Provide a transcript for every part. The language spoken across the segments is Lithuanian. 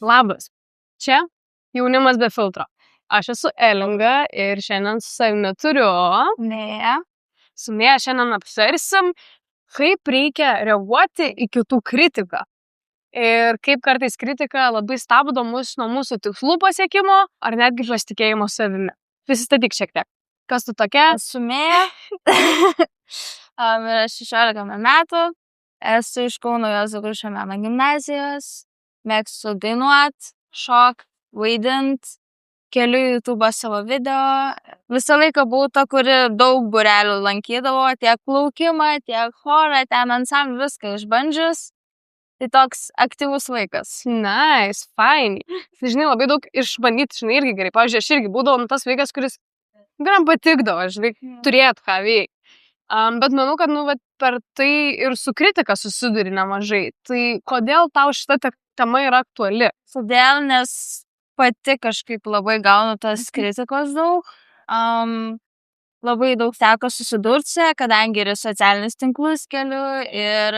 Labas. Čia jaunimas be filtro. Aš esu Elinga ir šiandien su savimi turiu. Ne. Su Mėja šiandien aptarsim, kaip reikia reaguoti į kitų kritiką. Ir kaip kartais kritika labai stabdo mus nuo mūsų tikslų pasiekimo ar netgi pasitikėjimo savimi. Prisistatyk šiek tiek. Kas tu tokia? Esu Mėja. Yra 16 metų. Esu iš Kauno Juozo Grušio meno gimnazijos. Mėgstu dainuot, šokt, vaidint. Keliu į YouTube savo video. Visą laiką buvau ta, kuri daug būrelių lankydavo, tiek plaukimą, tiek chorą, ten ansamblį, viską išbandžius. Tai toks aktyvus vaikas. Nice, fine. Tai, žinai, labai daug išbandyti, žinai, irgi gerai. Pavyzdžiui, aš irgi būdavau tas vaikas, kuris man patikdavo, žinai, turėt ką veikti. Bet manau, kad per tai ir su kritika susiduri nemažai. Tai kodėl tau šita tema yra aktuali? Todėl, nes pati kažkaip labai gaunu tas kritikos daug. Labai daug teko susidurti, kadangi ir socialinius tinklus keliu ir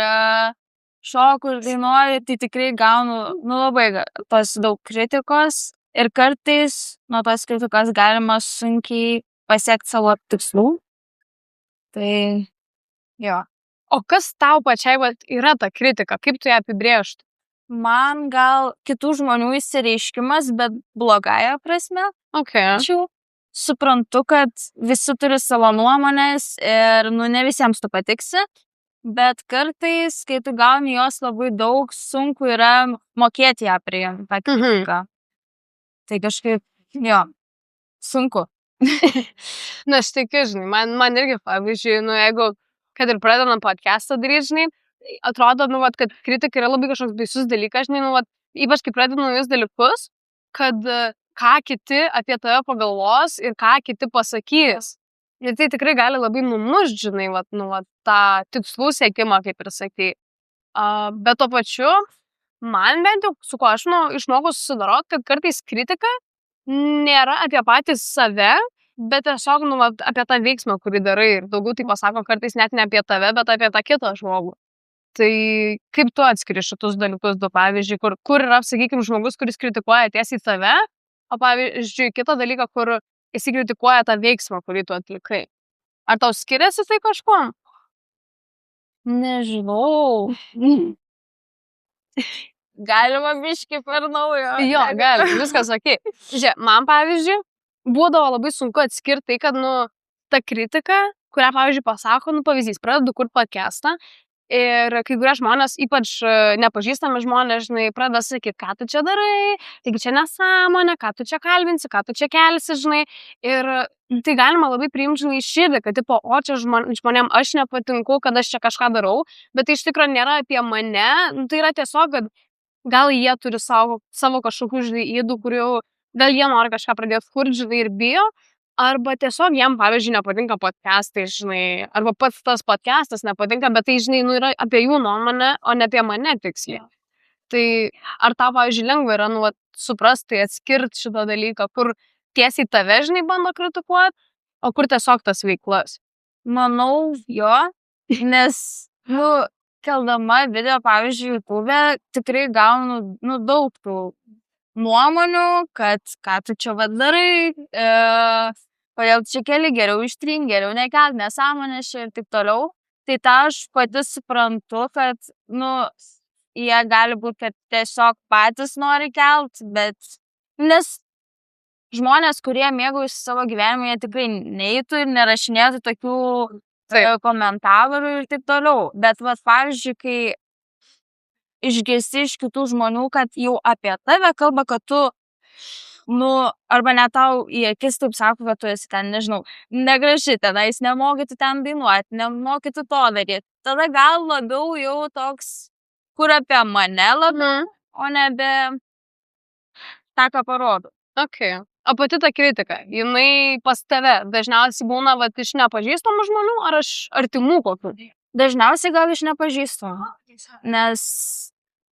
šoku ir dainuoju, tai tikrai gaunu labai tos daug kritikos. Ir kartais nuo tos kritikos galima sunkiai pasiekti savo tikslų. Tai jo. O kas tau pačiai yra ta kritika? Kaip tu ją apibrėžtum? Man gal kitų žmonių įsireiškimas, bet blogąja prasme. Okay. Tačiau suprantu, kad visi turi savo nuomonės ir ne visiems tu patiksi, bet kartais, kai tu gauni jos labai daug, sunku yra mokėti ją priimti, tą kritiką. Tai kažkaip, jo, sunku. Na, aš tikiu, žinai, man irgi, pavyzdžiui, jeigu, kad ir pradedam podcastą daryti, žinai, atrodo, kad kritika yra labai kažkoks baisus dalykas, žinai, ypač kai pradedu naujus dalykus, kad ką kiti apie tave pagalvos ir ką kiti pasakys. Ir tai tikrai gali labai numušt, žinai, tą tikslų siekimą, kaip ir sakai. Bet to pačiu, man bent jau, su ko aš išmokau susidoroti, kad kartais kritika nėra apie patys save, bet tiesiog apie tą veiksmą, kurį darai. Ir daugiau tai pasako kartais net ne apie tave, bet apie tą kitą žmogų. Tai kaip tu atskiri šitus dalykus, pavyzdžiui, kur yra, sakykime, žmogus, kuris kritikuoja tiesiai tave, o pavyzdžiui, kitą dalyką, kur jis kritikuoja tą veiksmą, kurį tu atlikai. Ar tau skiriasi tai kažkuom? Nežinau. Galima biškį per naujo. Jo, gali, viskas okei. Žiūrėk, man, pavyzdžiui, būdavo labai sunku atskirti tai, kad, ta kritika, kurią, pavyzdžiui, pasako, pavyzdys, pradedu kurti podcastą ir kai kurie žmonės, ypač nepažįstami žmonės, žinai, pradeda sakyti, ką tu čia darai, taigi čia nesąmonė, ką tu čia kalbinsi, ką tu čia kelsi, žinai, ir tai galima labai priimti, žinai, širdį, kad, o čia žmonėm aš nepatinku, kad aš čia kažką darau, bet tai iš tikrųjų nėra apie mane, tai yra tiesiog, kad gal jie turi savo kažkokių, žinai, įdų, kurių gal jie nori kažką pradėti kurti, žinai, ir bijo, arba tiesiog jiem, pavyzdžiui, nepatinka podcastai, žinai, arba pats tas podcastas nepatinka, bet tai, žinai, yra apie jų nuomonę, o ne apie mane tiksliai. Tai ar tau, pavyzdžiui, lengva yra, suprasti, atskirti šitą dalyką, kur tiesiai tave, žinai, bando kritikuoti, o kur tiesiog tas veiklas? Manau, jo, nes, keldama video, pavyzdžiui, YouTube, tikrai gaunu, daug tų nuomonių, kad ką tu čia darai, kodėl čia keli, geriau ištrink, geriau nekelt, nesąmonės ir taip toliau. Tai tą aš pati suprantu, kad, jie gali būti, kad tiesiog patys nori kelt, bet, nes žmonės, kurie mėgaujasi savo gyvenimą, jie tikrai neitų ir nerašinėtų tokių komentarų ir taip toliau. Bet, pavyzdžiui, kai išgirsti iš kitų žmonių, kad jau apie tave kalba, kad tu, arba net tau į akis taip sako, kad tu esi ten, nežinau, negraži, tenais nemokyti ten dainuoti, nemokyti to daryti. Tada gal labiau jau toks, kur apie mane labiau, o nebe tą, ką parodo. Okay. O pati ta kritika, jinai pas tave dažniausiai būna iš nepažįstamų žmonių ar iš artimų kokių? Dažniausiai gal iš nepažįstamų, nes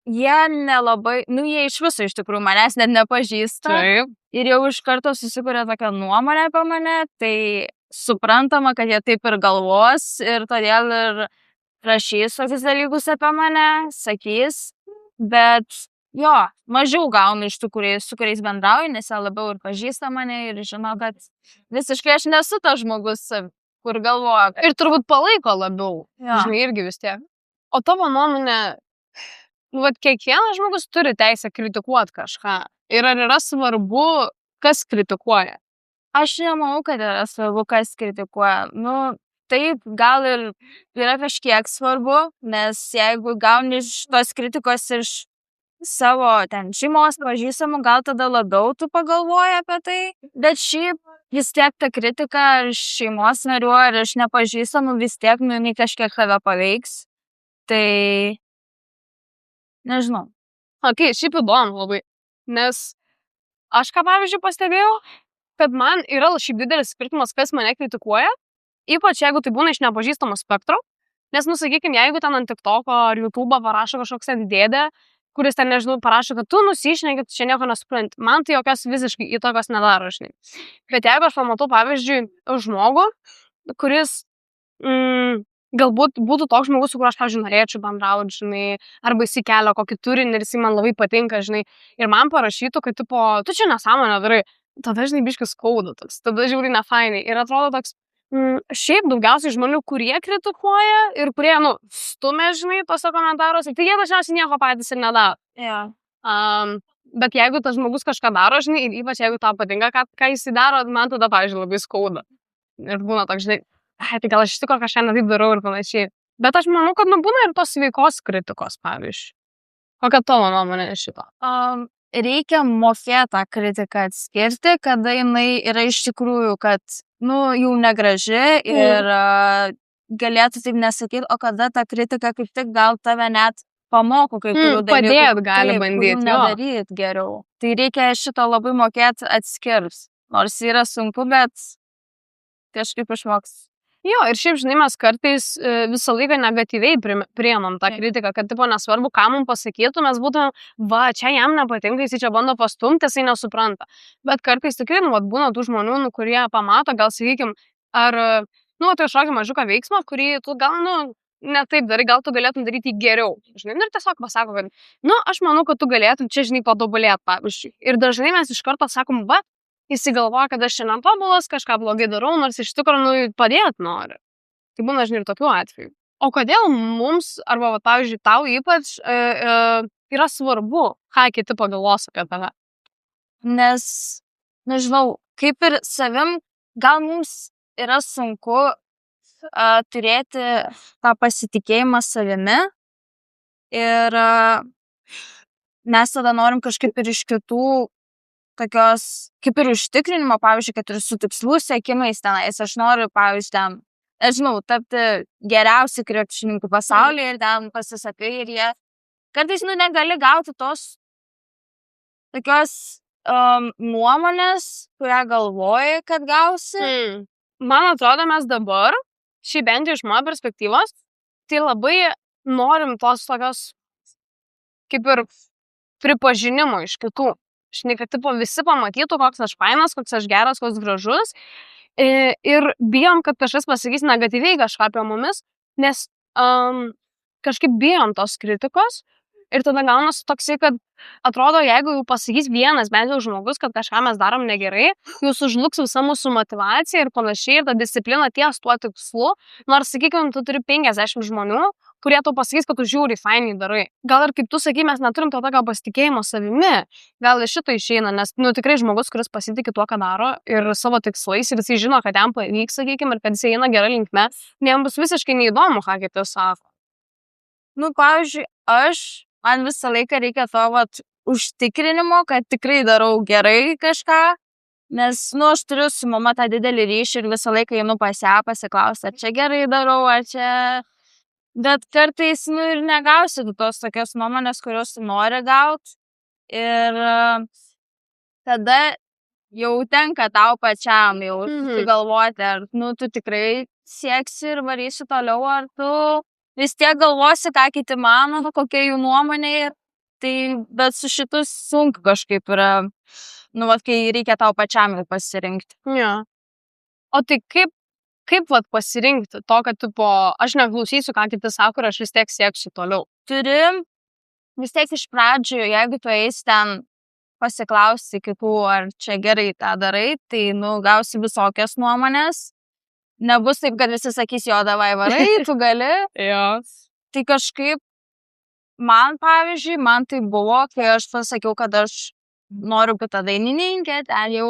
jie nelabai, jie iš viso iš tikrųjų manęs net nepažįsta. Taip. Ir jau iš karto susikuria tokią nuomonę apie mane, tai suprantama, kad jie taip ir galvos ir todėl ir rašys tokius dalykus apie mane, sakys, bet jo, mažiau gaunu iš tų, su kuriais bendrauju, nes jie labiau ir pažįsta mane ir žino, kad visiškai aš nesu tas žmogus, kur galvoja, kad... Ir turbūt palaiko labiau. Jo. Žinai, irgi vis tiek. O tavo nuomonė, nu, vat kiekvienas žmogus turi teisę kritikuoti kažką. Ir ar yra svarbu, kas kritikuoja? Aš nemanau, kad yra svarbu, kas kritikuoja. Nu, taip, gal ir yra kažkiek svarbu, nes jeigu gauni iš tos kritikos iš savo ten šeimos pažįstamų, gal tada labiau tu pagalvoji apie tai. Bet šiaip vis tiek ta kritika iš šeimos narių ar iš nepažįstamų vis tiek, nu, jinai kažkiek tave paveiks. Tai nežinau. Ok, šiaip įdomu labai. Nes aš ką pavyzdžiui pastebėjau, kad man yra šiaip didelis skirtumas, kas mane kritikuoja, ypač jeigu tai būna iš nepažįstamo spektro. Nes, nu, sakykime, jeigu ten ant TikToko ar YouTube'o parašo kažkoks ten dėdė, kuris ten, nežinau, parašo, kad tu nusišneki, tu čia nieko nesupranti. Man tai jokios visiškai įtakos nedaro, žinai. Bet jeigu aš pamatau, pavyzdžiui, žmogų, kuris galbūt būtų toks žmogus, su kuriuo aš, pavyzdžiui, norėčiau bendrauti, žinai, arba jis kelia kokį turinį ir jis man labai patinka, žinai, ir man parašytų, kad, tipo, tu čia nesąmonę darai, tada, žinai, biškis skauda toks, tada žiūri nefainai. Ir atrodo toks, šiaip daugiausiai žmonių, kurie kritikuoja ir kurie, nu, stumia, žinai, tose komentaruose, tai jie dažniausiai nieko patys ir nedaro. Yeah. Bet jeigu tas žmogus kažką daro, žinai, ir ypač jeigu tau patinka, ką jis daro, man tada, pavyzdžiui, labai skauda. Ir būna toks, žinai, tai gal aš iš tikrųjų kažką netaip darau ir panašiai. Bet aš manau, kad, nu, būna ir tos sveikos kritikos, pavyzdžiui. Kokia tavo nuomonė šito? Reikia mokėti tą kritiką atskirti, kada jinai yra iš tikrųjų, kad, nu, jau negraži ir galėtų taip nesakyti, o kada ta kritika kaip tik gal tave net pamoko kai kurių dalykų. Padėt gali bandyti, nedaryti geriau. Tai reikia šito labai mokėti atskirti. Nors yra sunku, bet kažkaip išmoks. Jo, ir šiaip, žinai, mes kartais visą laiką negatyviai priemam tą kritiką, kad, tipo, nesvarbu, ką mums pasakytų, mes būtume, va, čia jam nepatinka, jis čia bando pastumti, jisai nesupranta. Bet kartais tikrai, nu, būna tų žmonių, nu, kurie pamato, gal, sakykime, ar, nu, tai kažkokį mažiuką veiksmą, kurį tu gal, nu, ne taip darai, gal tu galėtum daryti geriau, žinai, ir tiesiog pasako, kad, nu, aš manau, kad tu galėtum čia, žinai, patobulėti, pavyzdžiui. Ir dažnai mes iš karto sakom, va, jis įgalvoja, kad aš šiandien tobulas, kažką blogai darau, nors iš tikrųjų, nu, padėti nori. Tai būna, žinai, ir tokių atvejų. O kodėl mums, arba, pavyzdžiui, tau ypač yra svarbu, ką kiti pagalvos apie tave? Nes, nežinau, kaip ir savim, gal mums yra sunku turėti tą pasitikėjimą savimi ir mes tada norim kažkaip ir iš kitų tokios, kaip ir užtikrinimo, pavyzdžiui, kad ir su tikslų siekimais tenais, aš noriu, pavyzdžiui, ten, nežinau, tapti geriausiu krepšininku pasaulyje ir ten pasisakai ir jie kartais, nu, negali gauti tos tokios nuomonės, kurią galvoji, kad gausi. Man atrodo, mes dabar, šiaip bent iš mano perspektyvos, tai labai norim tos tokios, kaip ir pripažinimo iš kitų. Žinai, kad, tipo, visi pamatytų, koks aš fainas, koks aš geras, koks gražus. Ir bijom, kad kažkas pasakys negatyviai kažką apie mumis, nes kažkaip bijom tos kritikos. Ir tada gaunasi toksai, kad atrodo, jeigu jau pasakys vienas bent jau žmogus, kad kažką mes darom negerai, jau sužlugs visa mūsų motyvacija ir panašiai, ir ta disciplina ties tuo tikslu. Nors, sakykime, tu turi 50 žmonių, kurie tau pasakys, kad tu žiūri fainai darai. Gal ir kaip tu sakai, mes neturim to tokio pasitikėjimo savimi. Gal iš šito išeina, nes, nu, tikrai žmogus, kuris pasitikė tuo, ką daro ir savo tikslais, ir jisai žino, kad jam pavyks, sakykime, ir kad jisai eina gerą linkme, jam bus visiškai neįdomu, ką kiti sako. Nu, pavyzdžiui, man visą laiką reikia to, vat, užtikrinimo, kad tikrai darau gerai kažką, nes, nu, aš turiu su mama tą didelį ryšį ir visą laiką einu pas ją pasiklausti, ar čia gerai darau, ar čia... Bet kartais, nu, ir negausi tos tokios nuomonės, kurios tu nori gauti. Ir tada jau tenka tau pačiam jau sugalvoti, ar, nu, tu tikrai sieksi ir varysi toliau, ar tu vis tiek galvosi, ką kiti mano, kokia jų nuomonė. Tai, bet su šitu sunku kažkaip yra, nu, vat, kai reikia tau pačiam ir pasirinkti. Ja. O tai kaip vat pasirinkti to, kad, tipo, aš neklausysiu, ką kiti sako, ir aš vis tiek sieksiu toliau? Turi vis tiek iš pradžių, jeigu tu eisi ten pasiklausti kitų, ar čia gerai tą darai, tai, gausi visokias nuomonės. Nebus taip, kad visi sakys, jo, davai varai, tu gali. Jo. Tai kažkaip man, pavyzdžiui, man tai buvo, kai aš pasakiau, kad aš noriu būti dainininkė, ten jau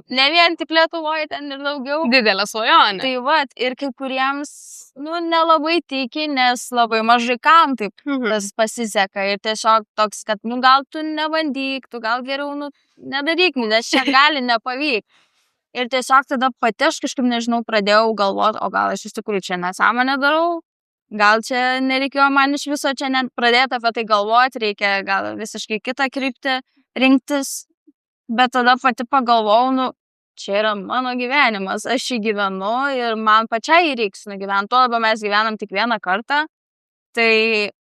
ne vien tik Lietuvoje, ten ir daugiau. Didelė svajonė. Tai vat, ir kai kuriems, nelabai tiki, nes labai mažai kam taip tas pasiseka. Ir tiesiog toks, kad, gal tu nebandyk, tu gal geriau, nedaryk, nes čia gali nepavykti. Ir tiesiog tada pati aš kažkaip, nežinau, pradėjau galvoti, o gal aš iš tikrųjų čia nesąmonę darau, gal čia nereikėjo man iš viso čia net pradėti apie tai galvoti, reikia gal visiškai kitą kryptį rinktis. Bet tada pati pagalvojau, čia yra mano gyvenimas, aš jį gyvenu ir man pačiai reiks nugyventi. Tuo labiau mes gyvenam tik vieną kartą, tai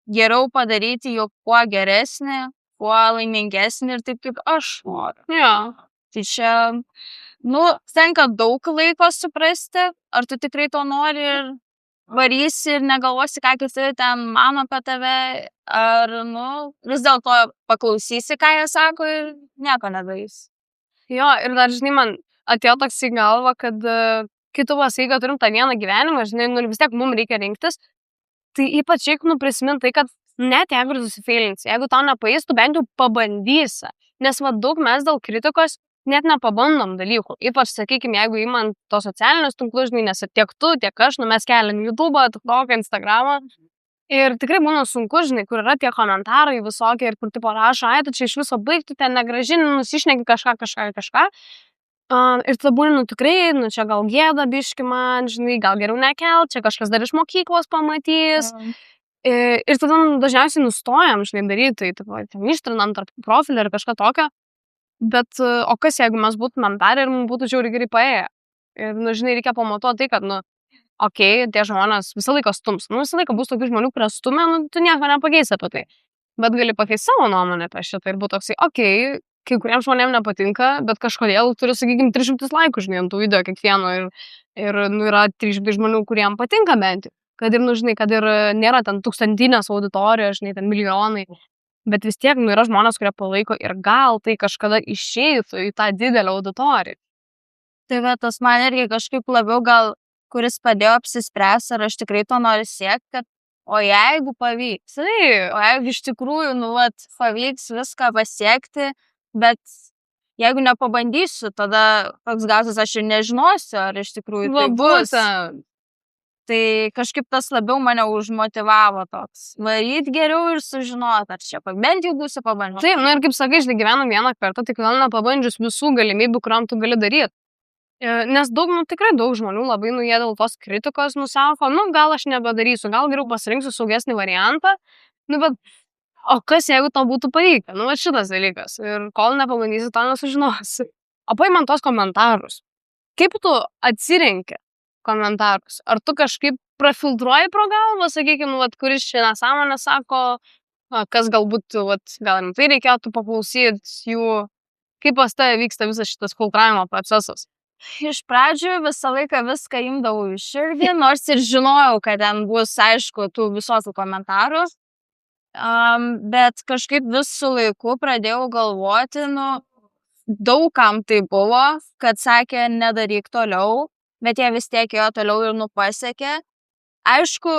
geriau padaryti jau kuo geresnį, kuo laimingesnį ir taip, kaip aš noriu. Jo. Tai čia, tenka daug laiko suprasti, ar tu tikrai to nori ir varysi ir negalvosi, ką kiti ten mano apie tave, ar, vis dėlto paklausysi, ką jie sako ir nieko nedarys. Jo, ir dar, žinai, man atėjo toks į galvą, kad kai tu pasakai, kad turim tą vieną gyvenimą, žinai, vis tiek mums reikia rinktis, tai ypač reikia prisiminti tai, kad net jeigu ir susifeilinsi, jeigu tau nepaeis, tu bent jau pabandysi, nes daug mes dėl kritikos net nepabandom dalykų. Ypač, sakykime, jeigu įmant to socialinius tinklus, žinai, nes tiek tu, tiek aš, mes keliam YouTube'ą, TikTok'ą, Instagramą. Ir tikrai būna sunku, žinai, kur yra tie komentarai visokie ir kur tipo rašo, ai, tu čia iš viso baigti, ten negražini, nusišneki kažką. Ir tada būna, tikrai, čia gal gėda biški man, žinai, gal geriau nekelt, čia kažkas dar iš mokyklos pamatys. Ir tada dažniausiai nustojam, žinai, daryti, tai ten ištrinam tarp profilį ir kažką tokio. Bet, o kas jeigu mes būtumėm darę ir mums būtų žiauriai gerai paėję? Ir, žinai, reikia pamatuoti tai, kad, okei, tie žmonės visą laiką stums. Visą laiką bus tokių žmonių, kurie stumia, tu nieko nepakeisi apie tai. Bet gali pakeisti savo nuomonę apie šitą ir būtų toksai, okei, kai kuriems žmonėms nepatinka, bet kažkodėl turi, sakykime, 300 laikų, žinai, ant tų video kiekvieno ir yra 300 žmonių, kuriems patinka bent. Kad ir, žinai, kad ir nėra ten tūkstantinės auditorijos, žinai, ten milijonai. Bet vis tiek, yra žmonės, kurie palaiko ir gal tai kažkada išeitų į tą didelę auditoriją. Tai va, tas man irgi kažkaip labiau gal, kuris padėjo apsispręsti, ar aš tikrai to noriu siekti, kad o jeigu pavyks, o jeigu iš tikrųjų, pavyks viską pasiekti, bet jeigu nepabandysiu, tada toks gausis, aš ir nežinosiu, ar iš tikrųjų tai bus. Tai kažkaip tas labiau mane užmotivavo toks. Varyt geriau ir sužinoti, ar čia bent jau būsiu pabandžius. Taip, ir kaip sakai, žinai, gyvenam vieną kartą, tai kodėl nepabandžius visų galimybių, kuriam tu gali daryti. Nes tikrai daug žmonių labai, jie dėl tos kritikos sako, gal aš nebedarysiu, gal geriau pasirinksiu saugesnį variantą, bet o kas jeigu tau būtų pavykę? Šitas dalykas. Ir kol nepabandysi, to nesužinosi. O paimant tos komentarus. Kaip tu atsirenki komentarus? Ar tu kažkaip prafiltruoji pro galvą, sakykime, kuris čia nesąmonę sako, kas galbūt, gal rimtai reikėtų paklausyti jų, kaip pas tave vyksta visas šitas filtravimo procesas? Iš pradžių visą laiką viską imdavau į širdį, nors ir žinojau, kad ten bus, aišku, tų visokių komentarų, bet kažkaip vis su laiku pradėjau galvoti, daugam tai buvo, kad sakė, nedaryk toliau, bet jie vis tiek ėjo toliau ir pasiekė. Aišku,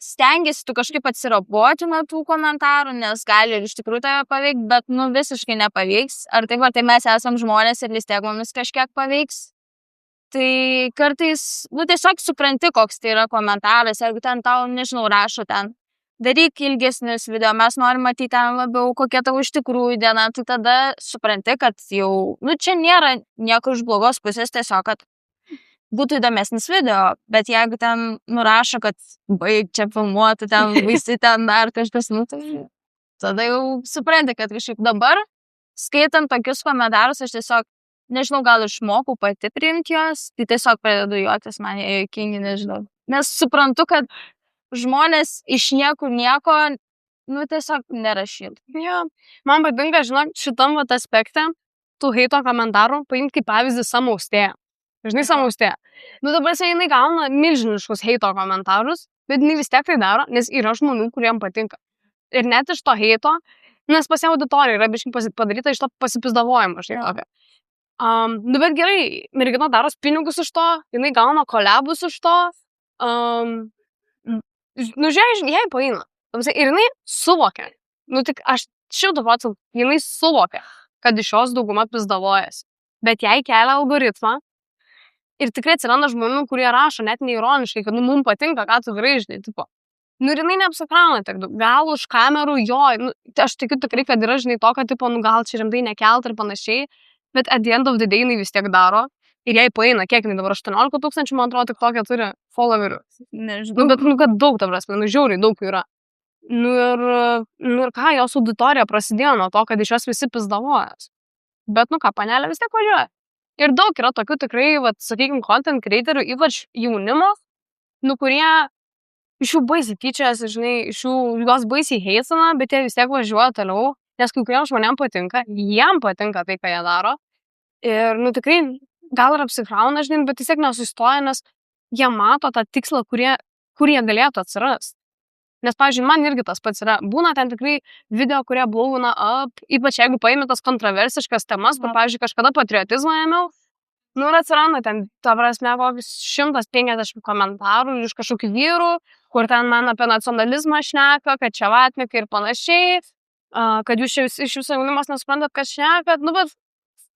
stengiasi tu kažkaip atsiraboti nuo tų komentarų, nes gali ir iš tikrųjų tave paveikti, bet visiškai nepavyks. Ar taip, tai mes esam žmonės ir vis tiek mumis kažkiek paveiks. Tai kartais, tiesiog supranti, koks tai yra komentaras, jeigu ten tau, nežinau, rašo ten, daryk ilgesnius video, mes norim matyti ten labiau, kokia tavo iš tikrųjų diena, tai tada supranti, kad jau, čia nėra nieko iš blogos pusės, tiesiog, kad būtų įdomesnis video, bet jeigu ten nurašo, kad baig čia filmuoti, ten visi ten dar kažkas, tai tada jau supranti, kad kažkaip dabar, skaitant tokius komentarus, aš tiesiog, nežinau, gal išmokau pati priimti juos, tai tiesiog pradedu juoktis, man jie juokingi, nežinau. Nes suprantu, kad žmonės iš nieko, tiesiog nerašytų. Jo, man patinka, žinok, šitam aspekte, tų heito komentarų, paimti kaip pavyzdį Samaustėją. Žinai, Samaustėja. Dabar jinai gauna milžiniškus heito komentarus, bet jinai vis tiek tai daro, nes yra žmonių, kuriem patinka. ir net iš to heito, nes pas ją auditorija yra biškai padaryta iš to pasipizdavojimo, žinai, tokio. Nu, bet gerai, mergina daro pinigus iš to, jinai gauna kolabus iš to, nu, žiūrėjai, jai paina. Ir jinai suvokia, nu, tik aš 100%, jinai suvokia, kad iš jos dauguma pizdavojasi. Bet jai kelia algoritmą ir tikrai atsiranda žmonių, kurie rašo net neironiškai, kad, nu, mums patinka, ką tu darai, žinai, tipo. Nu, ir jinai neapsikrauna tiek daug. Gal už kamerų jo, nu, aš tikiu tikrai, kad yra, žinai, to, kad, tipo, nu, gal čia rimtai nekelt ir panašiai, bet at the end of the day jinai vis tiek daro. Ir jai paina, kiek jinai dabar 18 000, man atrodo, tik tokia turi followerių. Nežinau. Nu, bet, nu, kad daug, ta prasme, nu, žiauriai daug jų yra. Nu, ir ką, jos auditorija prasidėjo nuo to, kad iš jos visi pizdavojas. Bet, nu, ką, panelė vis tiek važiuoja. Ir daug yra tokių tikrai, sakykime, content creatorių, ypač jaunimo, nu, kurie iš jų baisiai tyčiasi, žinai, iš jų juos baisiai heisina, bet jie vis tiek važiuoja toliau, nes kai kuriems žmonėms patinka, jiem patinka tai, ką jie daro. Ir, nu, tikrai, gal ir apsikrauna, žinai, bet vis tiek nesustoja, nes jie mato tą tikslą, kur jie galėtų atsirasti. Nes, pavyzdžiui, man irgi tas pats yra. Būna ten tikrai video, kurie blowina up, ypač jeigu paimi tas kontroversiškas temas, kur, pavyzdžiui, kažkada patriotizmą ėmiau, nu, ir atsiranda ten, ta prasme, kokius 150 komentarų iš kažkokių vyrų, kur ten man apie nacionalizmą šneka, kad čia vatnikai ir panašiai, kad jūs iš jūsų jaunimas nesuprantat, kas šneka, nu, bet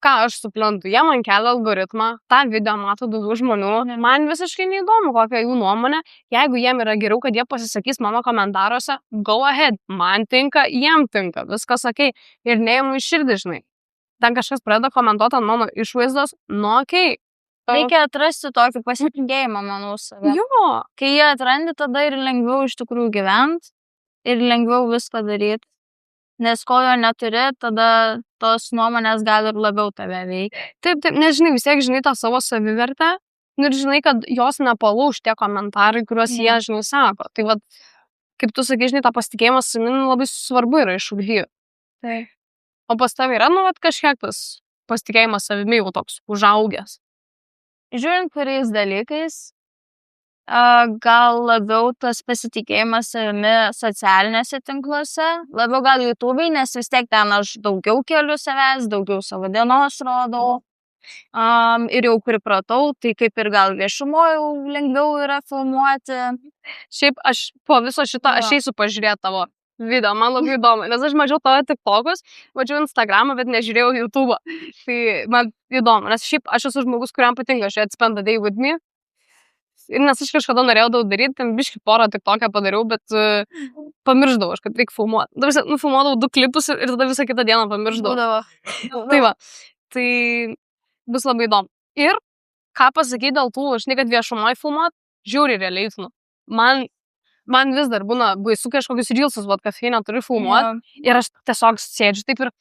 ką aš suprantu, jie man kelia algoritmą, tą video mato daugiau žmonių, man visiškai neįdomu, kokia jų nuomonė, jeigu jiem yra geriau, kad jie pasisakys mano komentaruose, go ahead, man tinka, jiem tinka, viskas okei, ir neimu iš širdį, žinai. Ten kažkas pradeda komentuoti ant mano išvaizdos, nu okei. Reikia atrasti tokį pasitikėjimą, manau, save. Jo. Kai jie atrandi, tada ir lengviau iš tikrųjų gyventi, ir lengviau viską daryti. Nes ko jo neturi, tada tos nuomonės gali ir labiau tave veikti. Taip, nes žinai, vis tiek žinai tą savo savivertę, nu ir žinai, kad jos nepalauš tie komentarai, kuriuos jie, žinai, sako. Tai vad, kaip tu sakai, žinai, tą pasitikėjimą savimi labai svarbu yra išugdyti. Taip. O pas tavai yra, nu, vat, kažkiek tas pasitikėjimas savimi jau toks užaugęs. Žiūrint, kuriais dalykais, gal labiau tas pasitikėjimas savimi socialiniuose tinkluose, labiau gal YouTube'ai, nes vis tiek ten aš daugiau keliu savęs, daugiau savo dienos rodau. Ir jau pripratau, tai kaip ir gal viešumoje jau lengviau yra filmuoti. Šiaip aš po viso šito, aš eisiu pažiūrėti tavo video, man labai įdomu, nes aš mačiau tavo TikTokus, mačiau Instagramą, bet nežiūrėjau YouTube'ą. Tai man įdomu, nes šiaip aš esu žmogus, kuriam patinka žiūrėti Spend a Day with Me. Ir nes aš kažkada norėjau daug daryti, ten biškį porą TikToką padariau, bet pamirždavau, kad reikia filmuoti. Nu, filmuodavau 2 klipus ir tada visą kitą dieną pamirždavau. Tai va, tai bus labai įdomu. Ir ką pasakyti dėl tų, žinai, kad viešumoje filmuot, žiūri realiai, nu. Man vis dar būna baisu kažkokius reelsus, vat kafeinę turiu filmuoti. Ir aš tiesiog sėdžiu taip ir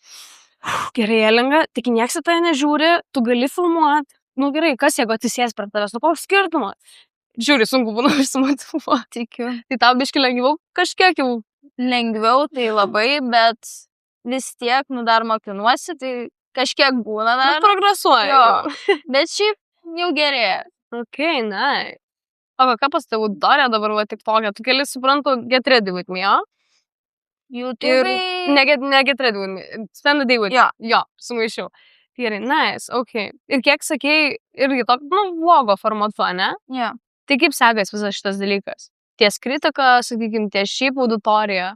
gerai, Elinga, tik nieks į tai nežiūri, tu gali filmuoti. Nu gerai, kas jeigu atsisės per tavęs, nu koks skirtumas? Žiūri, sunku būna išsimotyvuoti. Tikiu. Tai tau biški lengviau, kažkiek jau. Lengviau tai labai, bet vis tiek, nu dar mokinuosi, tai kažkiek būna dar. Nu, progresuoja. Jo. Bet šiaip jau gerėja. Okay, nice. O ką pas tavo auditorija dabar va TikTok'e? Tu keli suprantu, get ready with me, jo? YouTube'ai. Ne get ready with me, Spend a Day with me. Jo. Jo, sumaišiau. Gerai, nice, okay. Ir kiek sakei, irgi tokio, nu, vlogo formatu, ne? Jo. Tai kaip sekas visas šitas dalykas? Ties kritika, sakykim, ties šiaip auditorija?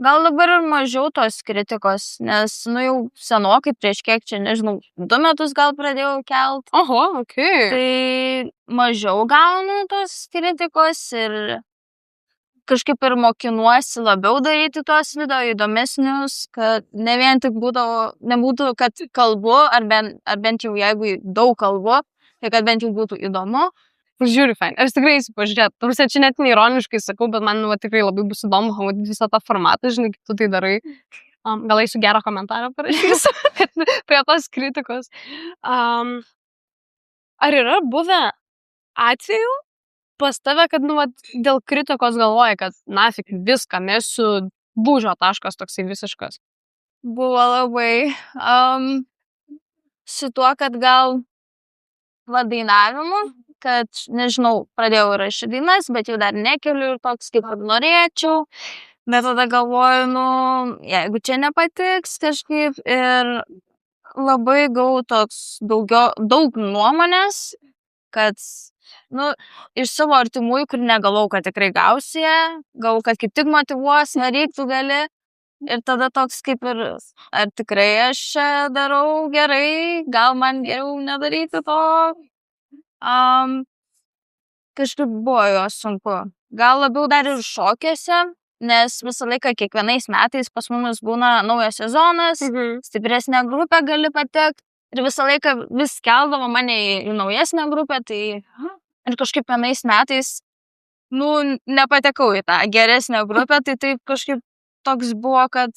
Gal dabar ir mažiau tos kritikos, nes, nu, jau senokai prieš kiek čia, nežinau, 2 metus gal pradėjau kelt. Oho, okei. Tai mažiau gaunu tos kritikos ir kažkaip ir mokinuosi labiau daryti tuos video įdomesnius, kad ne vien tik nebūtų, kad kalbu, ar bent jau jeigu daug kalbu, tai kad bent jau būtų įdomu. Žiūri, fain. Aš tikrai eisiu pažiūrėti. Tarsi čia net neironiškai sakau, bet man tikrai labai bus įdomu pamatyti visą tą formatą, žinai, kaip tu tai darai. Gal eisiu gerą komentarą parašysiu prie tos kritikos. Ar yra buvę atvejų pas tave, kad, nu, dėl kritikos galvoja, kad nafik viską mesiu būžio taškas toksai visiškas? Buvo labai. Su tuo, kad gal dainavimu, kad, nežinau, pradėjau rašyti dainas, bet jau dar nekeliu ir toks kaip ir norėčiau. Bet tada galvoju, nu, jeigu čia nepatiks kažkaip ir labai gavau toks daug nuomonės, kad, nu, iš savo artimųjų, kur negalvau, kad tikrai gausi ją, galvau, kad kaip tik motyvuos, nereik, tu gali. Ir tada toks kaip ir, ar tikrai aš čia darau gerai, gal man geriau nedaryti to. Kažkaip buvo jo sunku. Gal labiau dar ir šokiuose, nes visą laiką kiekvienais metais pas mumis būna naujas sezonas, stipresnė grupė gali patekti. Ir visą laiką vis keldavo mane į naujesnę grupę, tai ir kažkaip vienais metais, nu, nepatekau į tą geresnę grupę, tai taip kažkaip toks buvo, kad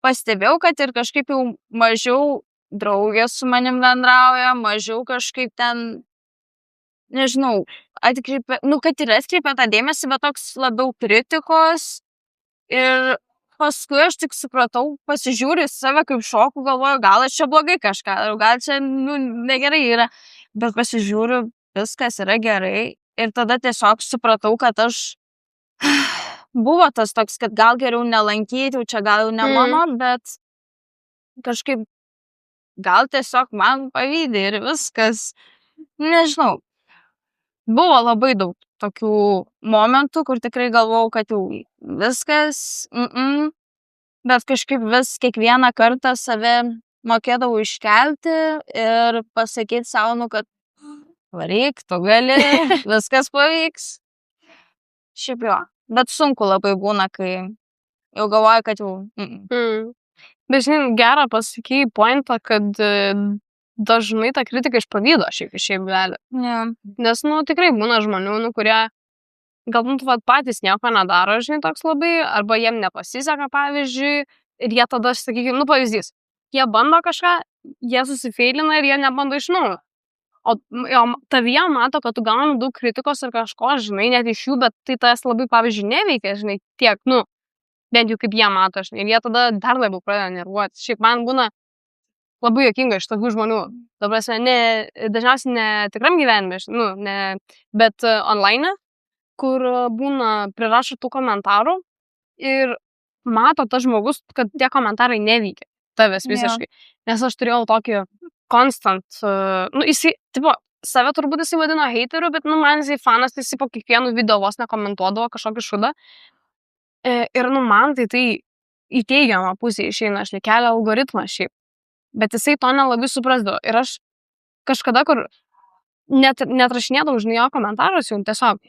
pastebėjau, kad ir kažkaip jau mažiau draugės su manim bendrauja, mažiau kažkaip ten, nežinau, atkreipia, nu, kad ir atkreipia tą dėmesį, bet toks labiau kritikos. Ir paskui aš tik supratau, pasižiūriu į save kaip šoku, galvoju, gal aš čia blogai kažką darau, gal čia, nu, negerai yra. Bet pasižiūriu, viskas yra gerai. Ir tada tiesiog supratau, kad aš buvo tas toks, kad gal geriau nelankyti, jau čia gal jau ne mano, bet kažkaip gal tiesiog man pavydė ir viskas. Nežinau. Buvo labai daug tokių momentų, kur tikrai galvojau, kad jau viskas, bet kažkaip vis kiekvieną kartą save mokėdavau iškelti ir pasakyti savo, nu, kad varyk, tu gali, viskas pavyks. Šiaip jo. Bet sunku labai būna, kai jau galvoju, kad jau... Bet žinai, gerą pasakei pointą, kad dažnai ta kritika iš pavydo šiaip gali. Nes, nu, tikrai būna žmonių, nu, kurie galbūt patys nieko nedaro, žinai, toks labai, arba jiem nepasiseka, pavyzdžiui, ir jie tada, sakykime, nu, pavyzdys, jie bando kažką, jie susifeilina ir jie nebando iš naujo. O tavyje mato, kad tu gauni daug kritikos ir kažko, žinai, net iš jų, bet tai tas labai, pavyzdžiui, neveikia, žinai, tiek, nu, bent jau kaip jie mato, žinai, ir jie tada dar labiau pradeda nervuoti. Šiaip man būna labai juokinga iš tokių žmonių. Dabar, dažniausiai ne tikram gyvenime, nu, ne, bet online, kur būna prirašo tų komentarų ir mato tas žmogus, kad tie komentarai neveikia tavęs visiškai. Nes aš turėjau tokį constant, nu, jisai, tipo, save turbūt jisai vadino heiteriu, bet, nu, man jisai fanas, tai jisai po kiekvienų video vos nekomentuodavo kažkokį šudą. Ir, nu, man tai į teigiamą pusę išeina, aš kelia algoritmą šiaip. Bet jisai to nelabai suprasdavo. Ir aš kažkada, kur netrašinėdavau, žinai, jo komentarus jau tiesiog.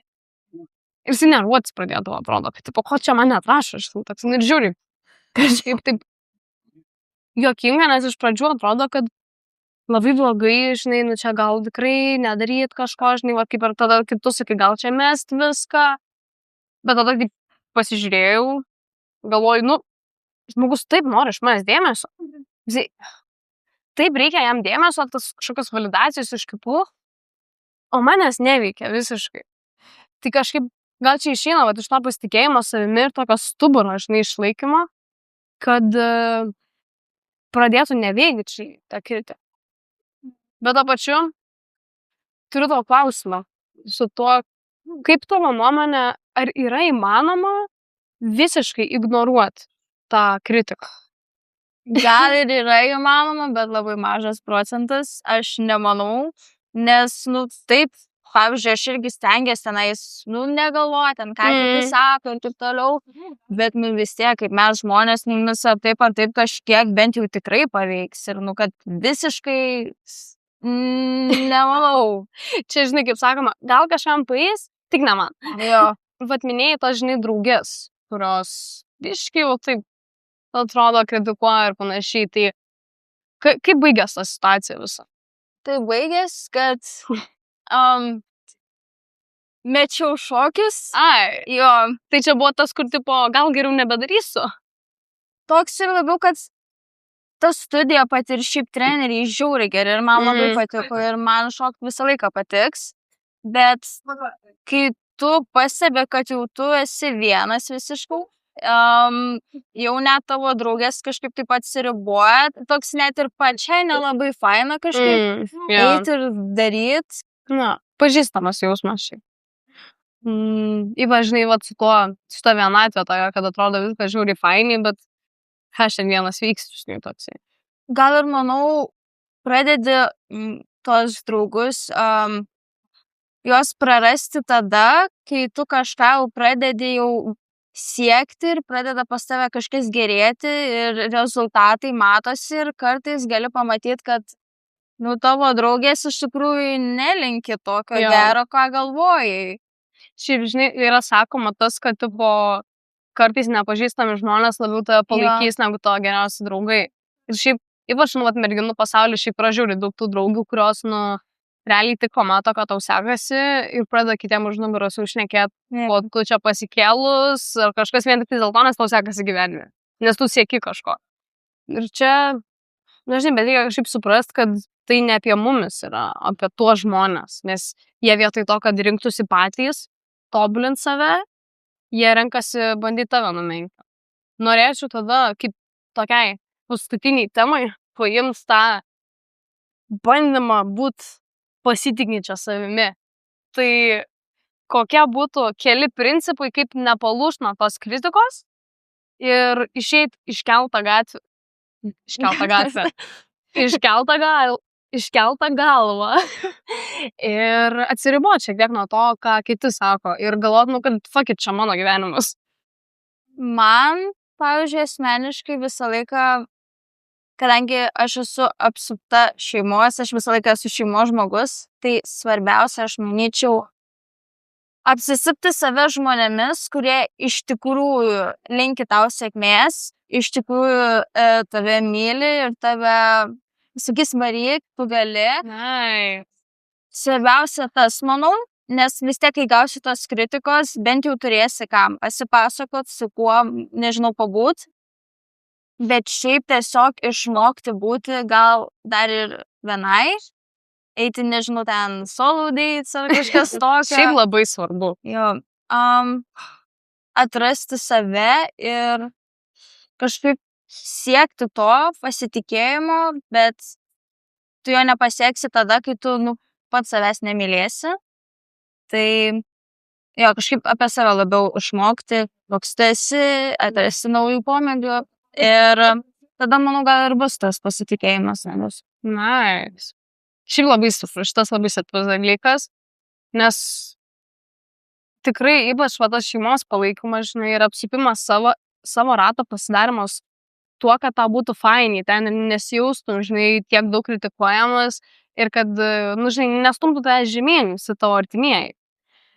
Ir jisai nervuotis pradėdavo, atrodo, kad, tipo, ko čia man netrašo, aš toks, ir žiūri, kažkaip taip juokinga, nes iš pradžių atrodo, kad labai blogai, žinai, nu čia gal tikrai nedaryt kažko, žinai, va, kaip ir tada, kaip tu sakai, gal čia mest viską. Bet tada taip pasižiūrėjau, galvoju, nu, žmogus taip nori iš manęs dėmesio. Taip reikia jam dėmesio, tas kažkokios validacijos iš kitų, o manęs neveikia visiškai. Tai kažkaip, gal čia išeina, va, iš to pasitikėjimo savimi ir tokio stuburo, žinai, išlaikymo, kad pradėtų neveikti tą kritiką. Bet to pačiu, turiu tavo klausimą su tuo, kaip tavo nuomonė, ar yra įmanoma visiškai ignoruoti tą kritiką? Gal ir yra įmanoma, bet labai mažas procentas, aš nemanau, nes, nu, taip, pavyzdžiui, aš irgi stengiuosi tenais, nu, negalvoti, ten ką kiti sako ir taip toliau, bet, nu, vis tiek, kaip mes žmonės, nu, taip ar taip kažkiek bent jau tikrai paveiks ir, nu, kad visiškai nemanau. Čia, žinai, kaip sakoma, gal kažkam paės, tik ne man. Jo. Vat minėjai tos, žinai, draugės, kurios biškai jau taip atrodo kritikuoja ir panašiai. Tai kaip baigės ta situacija visa? Tai baigės, kad mečiau šokius. Ai, jo. Tai čia buvo tas, kur tipo, gal geriau nebedarysiu? Toks ir labiau, kad ta studija pati ir šiaip treneriai žiauriai geri ir man labai patiko ir man šokti visą laiką patiks. Bet kai tu pastebi, kad jau tu esi vienas visiškai, jau net tavo draugės kažkaip taip atsiriboja, toks net ir pačiai nelabai faina kažkaip eiti ir daryt. Na, pažįstamas jausmas šiaip. Ypač, žinai, vat, su to vienatvė, tokia, kad atrodo viskas žiūri fainiai, bet ką šiandienas vyks, žinai, toksai. Gal ir manau, pradedi tos draugus juos prarasti tada, kai tu kažką jau pradedi jau siekti ir pradeda pas tave kažkas gerėti ir rezultatai matosi ir kartais gali pamatyti, kad tavo draugės iš tikrųjų nelinki tokio Jo. gero, ką galvojai. Šiaip, žinai, yra sakoma tas, kad tipo, kartais nepažįstami žmonės labiau tave palaikys negu tavo geriausi draugai. Ir šiaip, ypač, merginų pasaulyje šiaip pražiūri daug tų draugių, kurios, realiai tik pamato, kad tau sekasi ir pradeda kitiem už nugaros užšnekėti, o tu čia pasikėlus, ar kažkas vien tik dėl to, nes tau sekasi gyvenime. Nes tu sieki kažko. Ir čia, žinai, bet reikia kažkaip suprast, kad tai ne apie mumis yra, apie tuos žmonės. Nes jie vietoj to, kad rinktųsi patys, tobulint save, jie renkasi bandyti tave numenyti. Norėčiau tada, kaip tokiai paskutiniai temai, paims tą bandymą būti pasitikinčia savimi. Tai kokie būtų keli principai, kaip nepalūžt nuo tos kritikos ir išeit iškeltą galvą ir atsiriboti šiek tiek nuo to, ką kiti sako ir galvot, kad fuck it, čia mano gyvenimas. Man, pavyzdžiui, asmeniškai visą laiką, kadangi aš esu apsupta šeimos, aš visą laiką esu šeimos žmogus, tai svarbiausia, aš manyčiau, apsisipti save žmonėmis, kurie iš tikrųjų linki tau sėkmės, iš tikrųjų tave myli ir tave, sakys, varyk, tu gali. Svarbiausia tas, manau, nes vis tiek, kai gausi tos kritikos, bent jau turėsi kam pasipasakot, su kuo, nežinau, pabūt. Bet šiaip tiesiog išmokti būti gal dar ir vienai, eiti, nežinau, ten solo dates ar kažkas tokio. Šiaip labai svarbu. Jo. Atrasti save ir kažkaip siekti to pasitikėjimo, bet tu jo nepasieksi tada, kai tu pats savęs nemylėsi. Tai jo, kažkaip apie save labiau išmokti, koks tu esi, atrasti naujų pomėgių. Ir tada, manau, gal ir bus tas pasitikėjimas. Nice. Šiaip labai stiprus, šitas labai stiprus dalykas, nes tikrai ypač tas šeimos palaikymas, žinai, ir apsupimas savo rato pasidarimas tuo, kad tau būtų fainiai, ten nesijaustum, žinai, tiek daug kritikuojamas ir kad, žinai, nestumtų tave žemyn su tavo artimieji.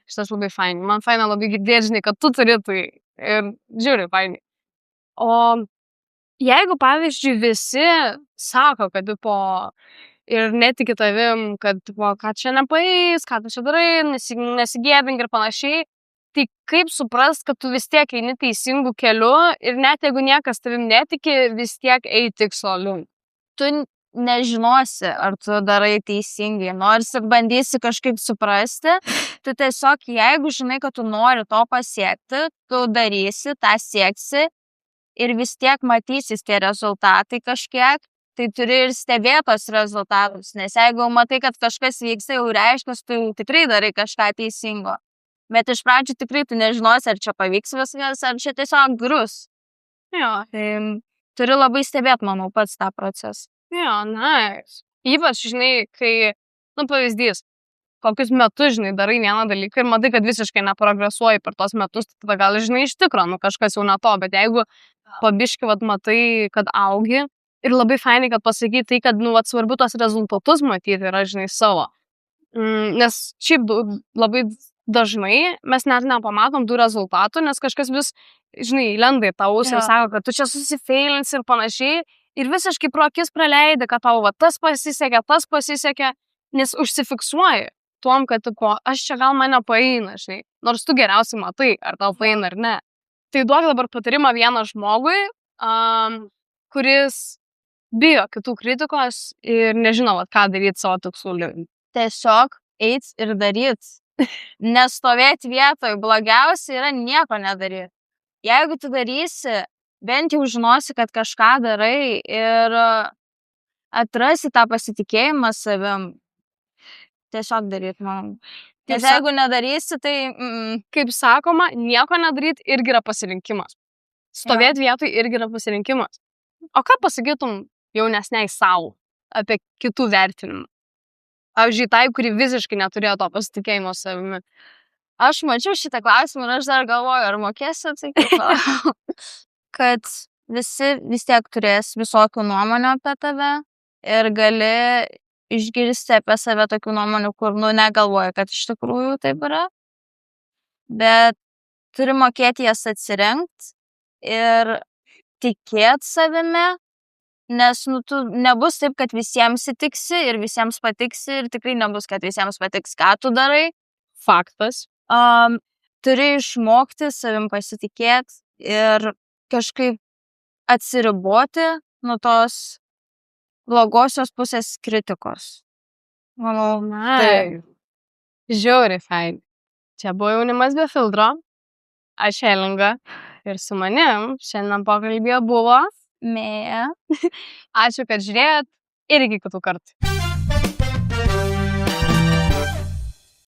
Šitas labai fainiai. Man faina labai girdėti, žinai, kad tu turi tai ir žiūri fainiai. O jeigu, pavyzdžiui, visi sako, kad ir netiki tavim, kad ką čia nepaeis, ką tu čia darai, nesigėdink ir panašiai, tai kaip suprast, kad tu vis tiek eini teisingų kelių ir net jeigu niekas tavim netiki, vis tiek eiti tikslo link. Tu nežinosi, ar tu darai teisingai, nors ir bandysi kažkaip suprasti, tu tiesiog, jeigu žinai, kad tu nori to pasiekti, tu darysi, tą sieksi ir vis tiek matysis tie rezultatai kažkiek, tai turi ir stebėtos rezultatus, nes jeigu matai, kad kažkas vyksta, jau reiškia, tu tikrai darai kažką teisingo. Bet iš pradžių tikrai tu nežinosi, ar čia pavyks viskas, ar čia tiesiog grus. Jo. Tai turi labai stebėti, manau, pats tą procesą. Jo, nice. Ypač, žinai, kai, pavyzdys, kokius metus, žinai, darai vieną dalyką ir matai, kad visiškai neprogresuoji per tos metus, tada gal, žinai, iš tikro, kažkas jau ne to, bet jeigu pabiški, matai, kad augi ir labai fainai, kad pasakyti tai, kad, svarbu tos rezultatus matyti yra, žinai, savo. Nes šiaip labai dažnai mes net nepamatom tų rezultatų, nes kažkas vis, žinai, lenda į tą ausį ir sako, kad tu čia susifeilinsi ir panašiai. Ir visiškai pro akis praleidi, kad tau tas pasisekė, nes užsifiksuoji tuom, kad aš čia gal mane paeina, žinai. Nors tu geriausiai matai, ar tau paeina ar ne. Tai duok dabar patarimą vieną žmogui, kuris bijo kitų kritikos ir nežino, ką daryti savo tikslų link. Tiesiog eit ir daryt. Nestovėti vietoj. Blogiausia yra nieko nedaryti. Jeigu tu darysi, bent jau žinosi, kad kažką darai ir atrasi tą pasitikėjimą savim. Tiesiog daryt, man. Nes jeigu nedarysi, tai... Kaip sakoma, nieko nedaryti irgi yra pasirinkimas. Stovėti vietoj irgi yra pasirinkimas. O ką pasakytum jaunesniai savo apie kitų vertinimą? Pavyzdžiui, tai, kuri visiškai neturėjo to pasitikėjimo savimi. Aš mačiau šitą klausimą ir aš dar galvoju, ar mokėsiu atsakyti. Kad visi vis tiek turės visokių nuomonių apie tave ir gali išgirsti apie save tokių nuomonių, kur, negalvoja, kad iš tikrųjų taip yra. Bet turi mokėti jas atsirinkti ir tikėti savimi, nes, tu nebus taip, kad visiems įtiksi ir visiems patiksi ir tikrai nebus, kad visiems patiks, ką tu darai. Faktas. Turi išmokti savim pasitikėti ir kažkaip atsiriboti nuo tos blogosios pusės kritikos. Manau, Tai žiauriai fain. Čia buvo Jaunimas be filtro. Aš Elinga ir su manim šiandien pokalbėje buvo Mėja. Ačiū, kad žiūrėjot ir iki kitų kartų.